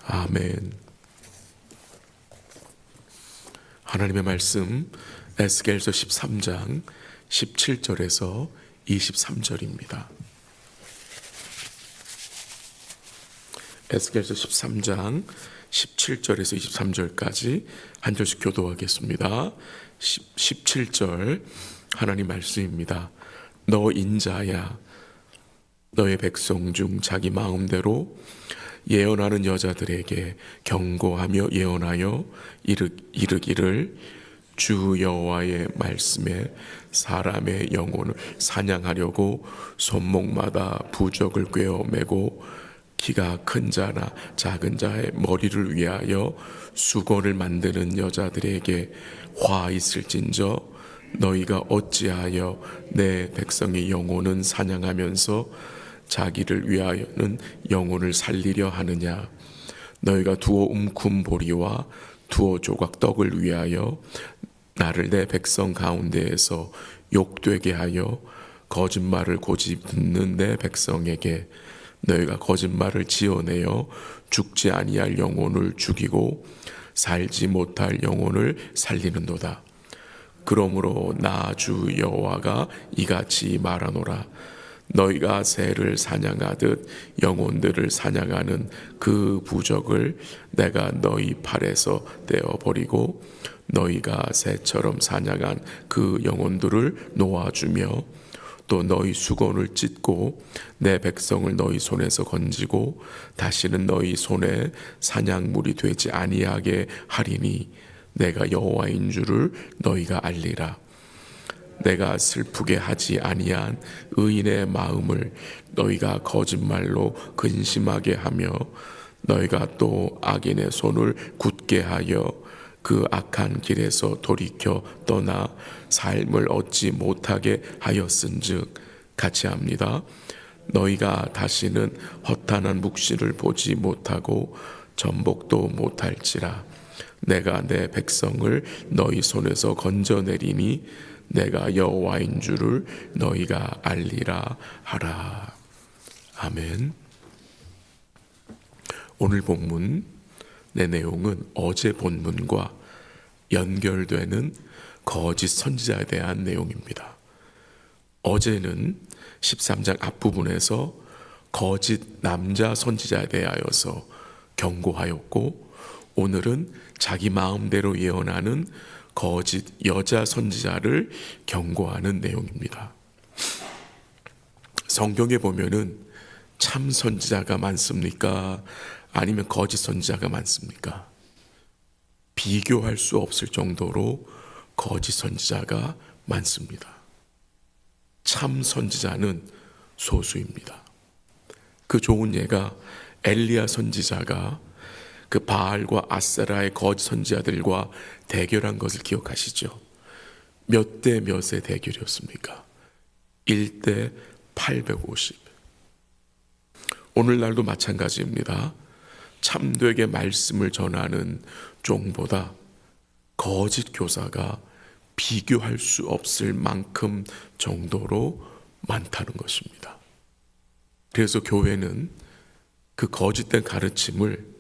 아멘. 하나님의 말씀 에스겔서 13장 17절에서 23절입니다. 에스겔서 13장 17절에서 23절까지 한 절씩 교도하겠습니다. 17절 하나님 말씀입니다. 너 인자야, 너의 백성 중 자기 마음대로 예언하는 여자들에게 경고하며 예언하여 이르기를 주 여호와의 말씀에 사람의 영혼을 사냥하려고 손목마다 부적을 꿰어매고 키가 큰 자나 작은 자의 머리를 위하여 수건을 만드는 여자들에게 화 있을진저 너희가 어찌하여 내 백성의 영혼은 사냥하면서 자기를 위하여는 영혼을 살리려 하느냐. 너희가 두어 움큼 보리와 두어 조각 떡을 위하여 나를 내 백성 가운데에서 욕되게 하여 거짓말을 고집는 내 백성에게 너희가 거짓말을 지어내어 죽지 아니할 영혼을 죽이고 살지 못할 영혼을 살리는도다. 그러므로 나 주 여호와가 이같이 말하노라. 너희가 새를 사냥하듯 영혼들을 사냥하는 그 부적을 내가 너희 팔에서 떼어버리고 너희가 새처럼 사냥한 그 영혼들을 놓아주며 또 너희 수건을 찢고 내 백성을 너희 손에서 건지고 다시는 너희 손에 사냥물이 되지 아니하게 하리니 내가 여호와인 줄을 너희가 알리라. 내가 슬프게 하지 아니한 의인의 마음을 너희가 거짓말로 근심하게 하며 너희가 또 악인의 손을 굳게 하여 그 악한 길에서 돌이켜 떠나 삶을 얻지 못하게 하였은즉 같이 합니다. 너희가 다시는 허탄한 묵시를 보지 못하고 전복도 못할지라. 내가 내 백성을 너희 손에서 건져내리니 내가 여호와인 줄을 너희가 알리라 하라. 아멘. 오늘 본문 내 내용은 어제 본문과 연결되는 거짓 선지자에 대한 내용입니다. 어제는 13장 앞부분에서 거짓 남자 선지자에 대하여서 경고하였고 오늘은 자기 마음대로 예언하는 거짓 여자 선지자를 경고하는 내용입니다. 성경에 보면은 참 선지자가 많습니까? 아니면 거짓 선지자가 많습니까? 비교할 수 없을 정도로 거짓 선지자가 많습니다. 참 선지자는 소수입니다. 그 좋은 예가 엘리야 선지자가 그 바알과 아세라의 거짓 선지자들과 대결한 것을 기억하시죠? 몇 대 몇의 대결이었습니까? 1대 850. 오늘날도 마찬가지입니다. 참되게 말씀을 전하는 종보다 거짓 교사가 비교할 수 없을 만큼 정도로 많다는 것입니다. 그래서 교회는 그 거짓된 가르침을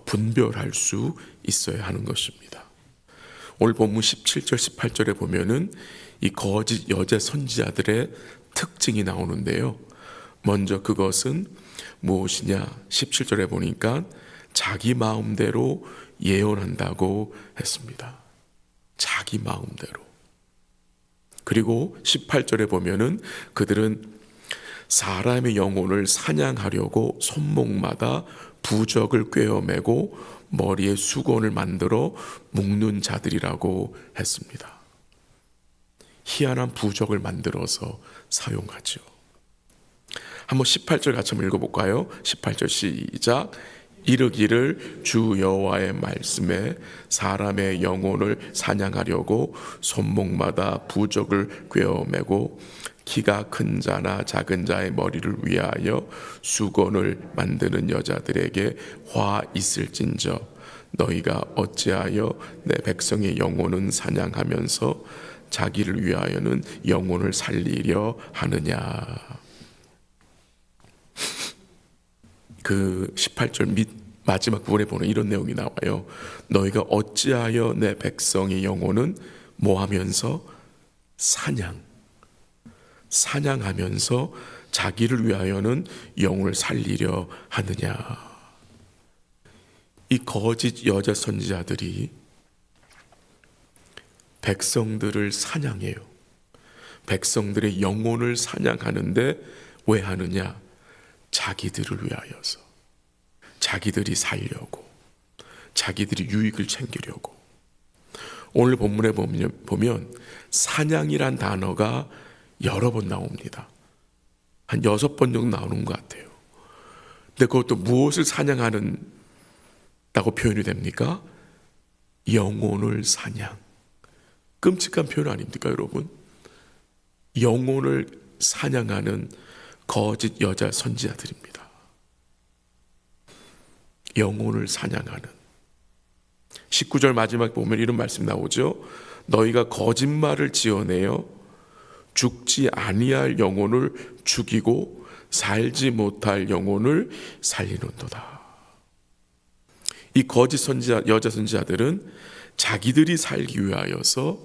분별할 수 있어야 하는 것입니다. 오늘 본문 17절 18절에 보면은 이 거짓 여자 선지자들의 특징이 나오는데요. 먼저 그것은 무엇이냐? 17절에 보니까 자기 마음대로 예언한다고 했습니다. 자기 마음대로. 그리고 18절에 보면은 그들은 사람의 영혼을 사냥하려고 손목마다 부적을 꿰어매고 머리에 수건을 만들어 묶는 자들이라고 했습니다. 희한한 부적을 만들어서 사용하죠. 한번 18절 같이 한번 읽어볼까요? 18절 시작. 이르기를 주 여호와의 말씀에 사람의 영혼을 사냥하려고 손목마다 부적을 꿰어매고 키가 큰 자나 작은 자의 머리를 위하여 수건을 만드는 여자들에게 화 있을진저 너희가 어찌하여 내 백성의 영혼은 사냥하면서 자기를 위하여는 영혼을 살리려 하느냐. 그 18절 마지막 부분에 보면 이런 내용이 나와요. 너희가 어찌하여 내 백성의 영혼은 뭐하면서 사냥하면서 자기를 위하여는 영혼을 살리려 하느냐. 이 거짓 여자 선지자들이 백성들을 사냥해요. 백성들의 영혼을 사냥하는데 왜 하느냐? 자기들을 위하여서. 자기들이 살려고, 자기들이 유익을 챙기려고. 오늘 본문에 보면 사냥이란 단어가 여러 번 나옵니다. 한 6번 정도 나오는 것 같아요. 근데 그것도 무엇을 사냥하는 다고 표현이 됩니까? 영혼을 사냥. 끔찍한 표현 아닙니까, 여러분? 영혼을 사냥하는 거짓 여자 선지자들입니다. 영혼을 사냥하는. 19절 마지막 보면 이런 말씀 나오죠. 너희가 거짓말을 지어내어 죽지 아니할 영혼을 죽이고 살지 못할 영혼을 살리는도다. 이 거짓 선지자, 여자 선지자들은 자기들이 살기 위하여서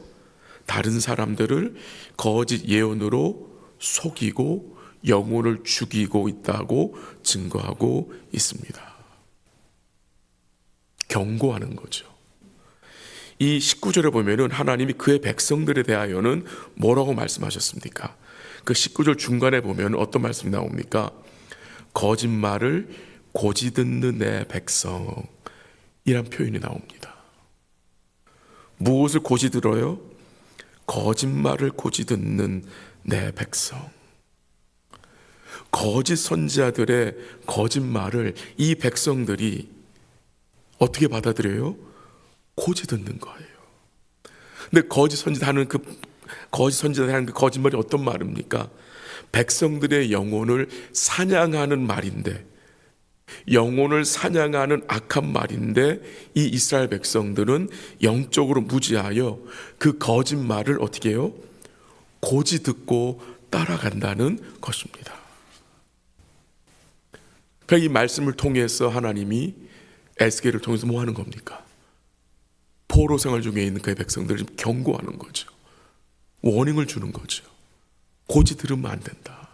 다른 사람들을 거짓 예언으로 속이고 영혼을 죽이고 있다고 증거하고 있습니다. 경고하는 거죠. 이 19절에 보면은 하나님이 그의 백성들에 대하여는 뭐라고 말씀하셨습니까? 그 19절 중간에 보면 어떤 말씀이 나옵니까? 거짓말을 고지 듣는 내 백성, 이란 표현이 나옵니다. 무엇을 고지 들어요? 거짓말을 고지 듣는 내 백성. 거짓 선지자들의 거짓말을 이 백성들이 어떻게 받아들여요? 고지 듣는 거예요. 근데 거짓 선지자는 그 거짓말이 어떤 말입니까? 백성들의 영혼을 사냥하는 말인데, 영혼을 사냥하는 악한 말인데, 이 이스라엘 백성들은 영적으로 무지하여 그 거짓말을 어떻게 해요? 고지 듣고 따라간다는 것입니다. 그러니까 이 말씀을 통해서 하나님이 에스겔을 통해서 뭐 하는 겁니까? 포로 생활 중에 있는 그의 백성들을 경고하는 거죠. 워닝을 주는 거죠. 고지 들으면 안 된다.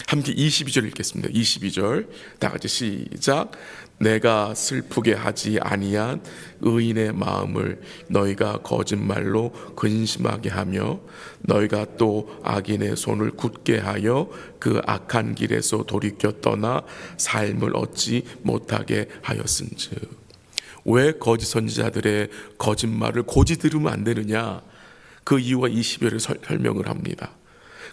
함께 22절 읽겠습니다. 22절 다 같이 시작. 내가 슬프게 하지 아니한 의인의 마음을 너희가 거짓말로 근심하게 하며 너희가 또 악인의 손을 굳게 하여 그 악한 길에서 돌이켜 떠나 삶을 얻지 못하게 하였은즉. 왜 거짓 선지자들의 거짓말을 고지 들으면 안 되느냐? 그 이유와 22절에 설명을 합니다.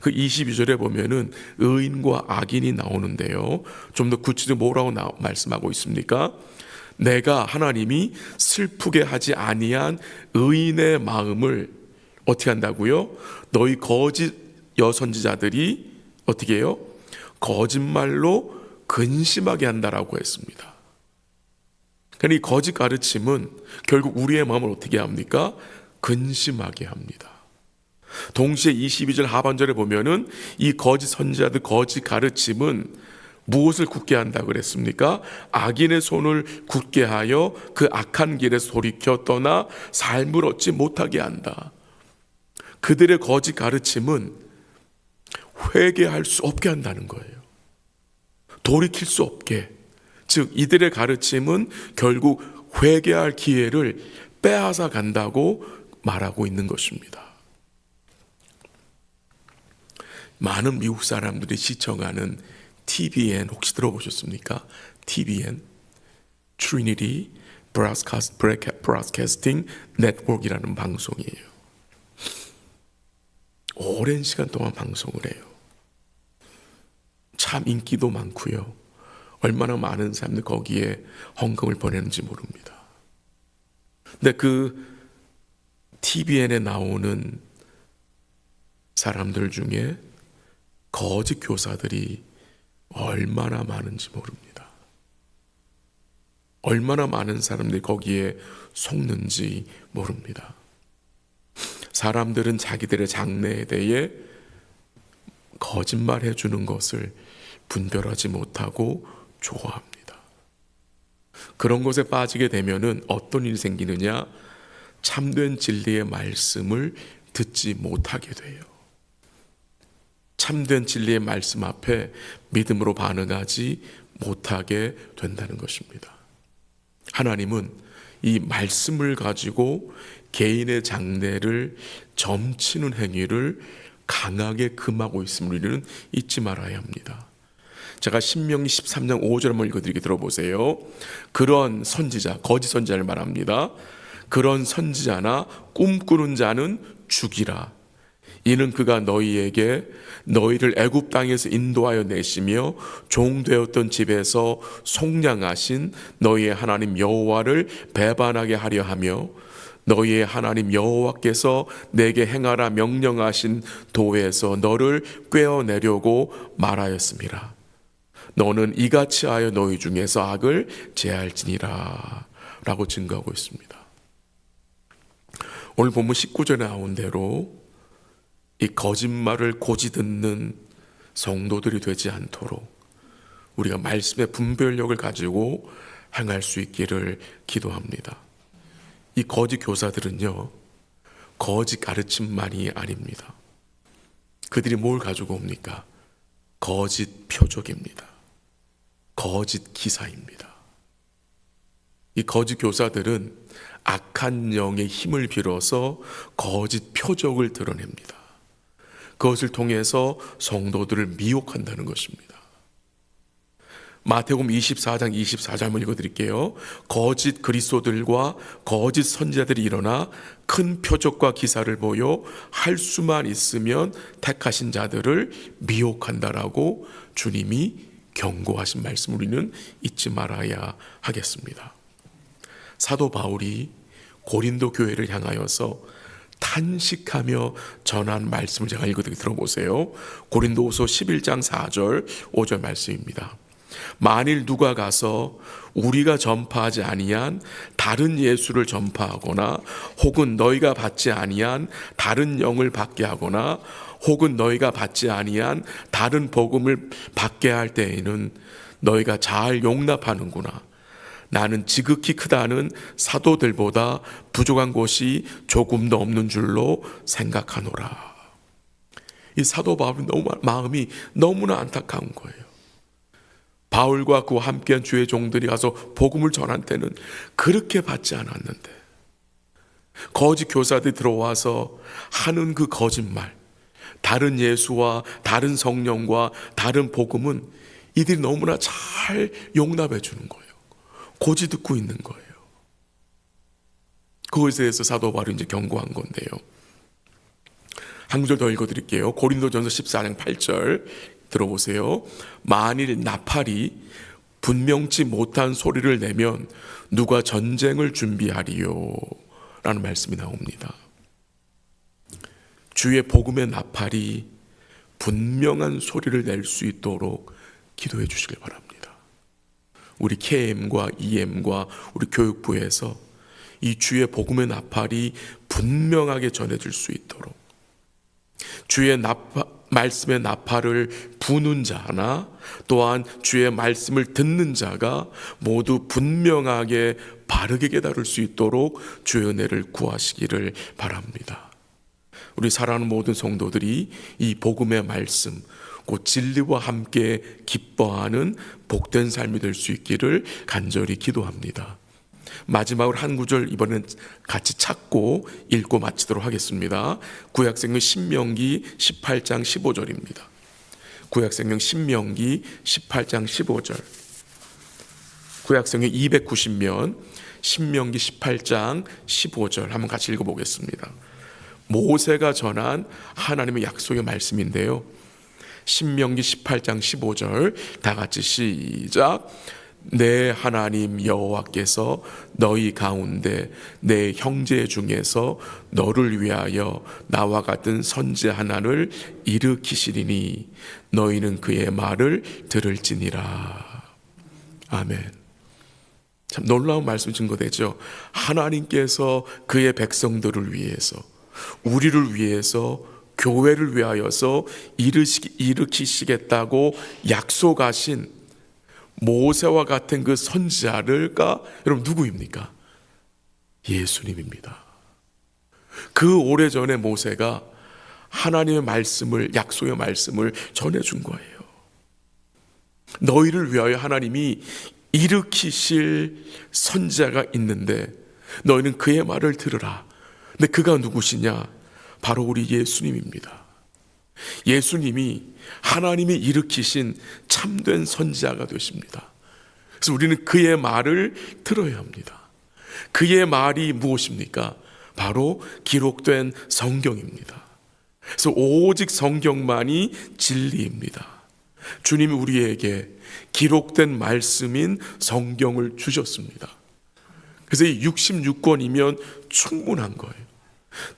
그 22절에 보면은 의인과 악인이 나오는데요. 좀 더 구체적으로 뭐라고 말씀하고 있습니까? 내가 하나님이 슬프게 하지 아니한 의인의 마음을 어떻게 한다고요? 너희 거짓 여선지자들이 어떻게 해요? 거짓말로 근심하게 한다라고 했습니다. 그러니까 이 거짓 가르침은 결국 우리의 마음을 어떻게 합니까? 근심하게 합니다. 동시에 22절 하반절에 보면은 이 거짓 선지자들 거짓 가르침은 무엇을 굳게 한다고 그랬습니까? 악인의 손을 굳게 하여 그 악한 길에서 돌이켜 떠나 삶을 얻지 못하게 한다. 그들의 거짓 가르침은 회개할 수 없게 한다는 거예요. 돌이킬 수 없게. 즉 이들의 가르침은 결국 회개할 기회를 빼앗아 간다고 말하고 있는 것입니다. 많은 미국 사람들이 시청하는 TBN 혹시 들어보셨습니까? TBN Trinity Broadcasting Network이라는 방송이에요. 오랜 시간 동안 방송을 해요. 참 인기도 많고요. 얼마나 많은 사람들이 거기에 헌금을 보내는지 모릅니다. 근데 그 TBN에 나오는 사람들 중에 거짓 교사들이 얼마나 많은지 모릅니다. 얼마나 많은 사람들이 거기에 속는지 모릅니다. 사람들은 자기들의 장래에 대해 거짓말해 주는 것을 분별하지 못하고 좋아합니다. 그런 것에 빠지게 되면은 어떤 일이 생기느냐? 참된 진리의 말씀을 듣지 못하게 돼요. 참된 진리의 말씀 앞에 믿음으로 반응하지 못하게 된다는 것입니다. 하나님은 이 말씀을 가지고 개인의 장래를 점치는 행위를 강하게 금하고 있음을 우리는 잊지 말아야 합니다. 제가 신명기 13장 5절 한번 읽어드리게 들어보세요. 그런 선지자, 거짓 선지자를 말합니다. 그런 선지자나 꿈꾸는 자는 죽이라. 이는 그가 너희에게 너희를 애굽 땅에서 인도하여 내시며 종되었던 집에서 속량하신 너희의 하나님 여호와를 배반하게 하려 하며 너희의 하나님 여호와께서 내게 행하라 명령하신 도에서 너를 꿰어내려고 말하였음이라. 너는 이같이 하여 너희 중에서 악을 제할지니라 라고 증거하고 있습니다. 오늘 본문 19절에 나온 대로 이 거짓말을 고지 듣는 성도들이 되지 않도록 우리가 말씀의 분별력을 가지고 행할 수 있기를 기도합니다. 이 거짓 교사들은요, 거짓 가르침만이 아닙니다. 그들이 뭘 가지고 옵니까? 거짓 표적입니다. 거짓 기사입니다. 이 거짓 교사들은 악한 영의 힘을 빌어서 거짓 표적을 드러냅니다. 그것을 통해서 성도들을 미혹한다는 것입니다. 마태복음 24장 24절 한번 읽어드릴게요. 거짓 그리스도들과 거짓 선지자들이 일어나 큰 표적과 기사를 보여 할 수만 있으면 택하신 자들을 미혹한다라고 주님이 경고하신 말씀을 우리는 잊지 말아야 하겠습니다. 사도 바울이 고린도 교회를 향하여서 탄식하며 전한 말씀을 제가 읽어드리게 들어보세요. 고린도후서 11장 4절 5절 말씀입니다. 만일 누가 가서 우리가 전파하지 아니한 다른 예수를 전파하거나 혹은 너희가 받지 아니한 다른 영을 받게 하거나 혹은 너희가 받지 아니한 다른 복음을 받게 할 때에는 너희가 잘 용납하는구나. 나는 지극히 크다는 사도들보다 부족한 것이 조금도 없는 줄로 생각하노라. 이 사도 바울의 마음이 너무나 안타까운 거예요. 바울과 그와 함께한 주의 종들이 가서 복음을 전한 때는 그렇게 받지 않았는데 거짓 교사들이 들어와서 하는 그 거짓말, 다른 예수와 다른 성령과 다른 복음은 이들이 너무나 잘 용납해 주는 거예요. 고지 듣고 있는 거예요. 그것에 대해서 사도 바울이 이제 경고한 건데요. 한 구절 더 읽어드릴게요. 고린도전서 14장 8절 들어보세요. 만일 나팔이 분명치 못한 소리를 내면 누가 전쟁을 준비하리요? 라는 말씀이 나옵니다. 주의 복음의 나팔이 분명한 소리를 낼 수 있도록 기도해 주시길 바랍니다. 우리 KM과 EM과 우리 교육부에서 이 주의 복음의 나팔이 분명하게 전해질 수 있도록 주의 말씀의 나팔을 부는 자나 또한 주의 말씀을 듣는 자가 모두 분명하게 바르게 깨달을 수 있도록 주의 은혜를 구하시기를 바랍니다. 우리 사랑하는 모든 성도들이 이 복음의 말씀 곧 진리와 함께 기뻐하는 복된 삶이 될 수 있기를 간절히 기도합니다. 마지막으로 한 구절 이번엔 같이 찾고 읽고 마치도록 하겠습니다. 구약성경 신명기 18장 15절입니다. 구약성경 신명기 18장 15절. 구약성경 290면 신명기 18장 15절 한번 같이 읽어보겠습니다. 모세가 전한 하나님의 약속의 말씀인데요. 신명기 18장 15절 다 같이 시작. 내 하나님 여호와께서 너희 가운데 내 형제 중에서 너를 위하여 나와 같은 선지 하나를 일으키시리니 너희는 그의 말을 들을지니라. 아멘. 참 놀라운 말씀 증거되죠. 하나님께서 그의 백성들을 위해서 우리를 위해서 교회를 위하여서 일으키시겠다고 약속하신 모세와 같은 그 선지자가 여러분 누구입니까? 예수님입니다. 그 오래전에 모세가 하나님의 말씀을, 약속의 말씀을 전해준 거예요. 너희를 위하여 하나님이 일으키실 선지자가 있는데 너희는 그의 말을 들으라. 근데 그가 누구시냐? 바로 우리 예수님입니다. 예수님이 하나님이 일으키신 참된 선지자가 되십니다. 그래서 우리는 그의 말을 들어야 합니다. 그의 말이 무엇입니까? 바로 기록된 성경입니다. 그래서 오직 성경만이 진리입니다. 주님이 우리에게 기록된 말씀인 성경을 주셨습니다. 그래서 이 66권이면 충분한 거예요.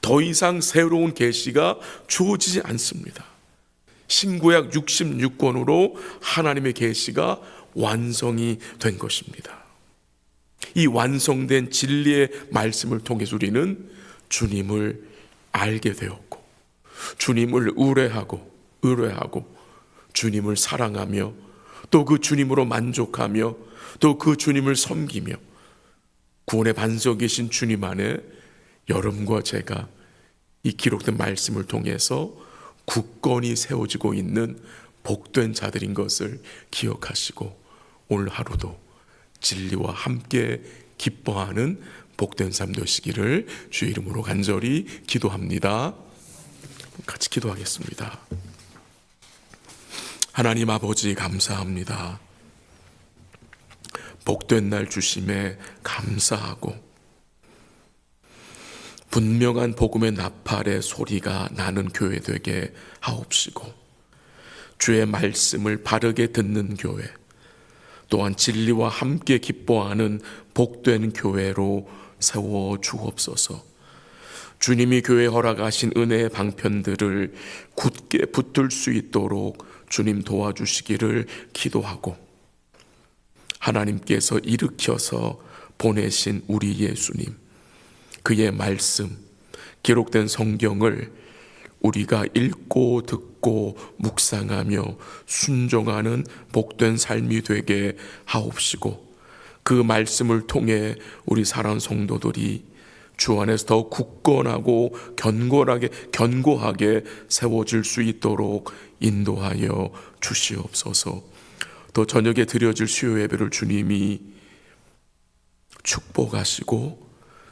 더 이상 새로운 계시가 주어지지 않습니다. 신구약 66권으로 하나님의 계시가 완성이 된 것입니다. 이 완성된 진리의 말씀을 통해서 우리는 주님을 알게 되었고, 주님을 의뢰하고 주님을 사랑하며 또 그 주님으로 만족하며 또 그 주님을 섬기며 구원의 반석이신 주님 안에 여러분과 제가 이 기록된 말씀을 통해서 굳건히 세워지고 있는 복된 자들인 것을 기억하시고 오늘 하루도 진리와 함께 기뻐하는 복된 삶 되시기를 주의 이름으로 간절히 기도합니다. 같이 기도하겠습니다. 하나님 아버지 감사합니다. 복된 날 주심에 감사하고 분명한 복음의 나팔의 소리가 나는 교회 되게 하옵시고 주의 말씀을 바르게 듣는 교회, 또한 진리와 함께 기뻐하는 복된 교회로 세워 주옵소서. 주님이 교회에 허락하신 은혜의 방편들을 굳게 붙들 수 있도록 주님 도와주시기를 기도하고, 하나님께서 일으켜서 보내신 우리 예수님, 그의 말씀, 기록된 성경을 우리가 읽고 듣고 묵상하며 순종하는 복된 삶이 되게 하옵시고, 그 말씀을 통해 우리 사랑하는 성도들이 주 안에서 더 굳건하고 견고하게 세워질 수 있도록 인도하여 주시옵소서. 또 저녁에 드려질 수요 예배를 주님이 축복하시고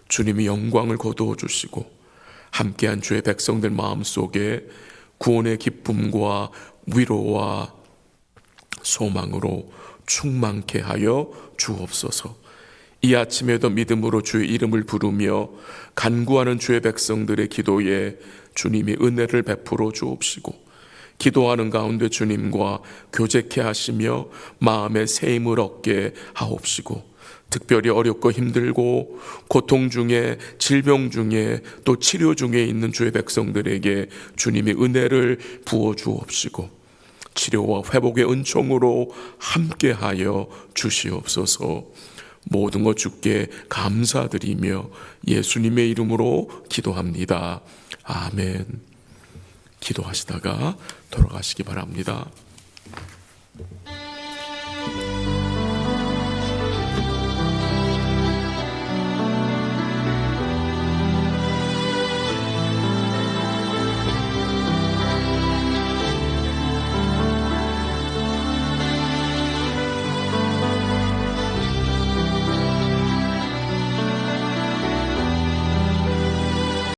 주님이 영광을 거두어 주시고 함께한 주의 백성들 마음속에 구원의 기쁨과 위로와 소망으로 충만케 하여 주옵소서. 이 아침에도 믿음으로 주의 이름을 부르며 간구하는 주의 백성들의 기도에 주님이 은혜를 베풀어 주옵시고, 기도하는 가운데 주님과 교제케 하시며 마음의 새 힘을 얻게 하옵시고, 특별히 어렵고 힘들고 고통 중에, 질병 중에, 또 치료 중에 있는 주의 백성들에게 주님이 은혜를 부어 주옵시고 치료와 회복의 은총으로 함께하여 주시옵소서. 모든 것 주께 감사드리며 예수님의 이름으로 기도합니다. 아멘. 기도하시다가 돌아가시기 바랍니다.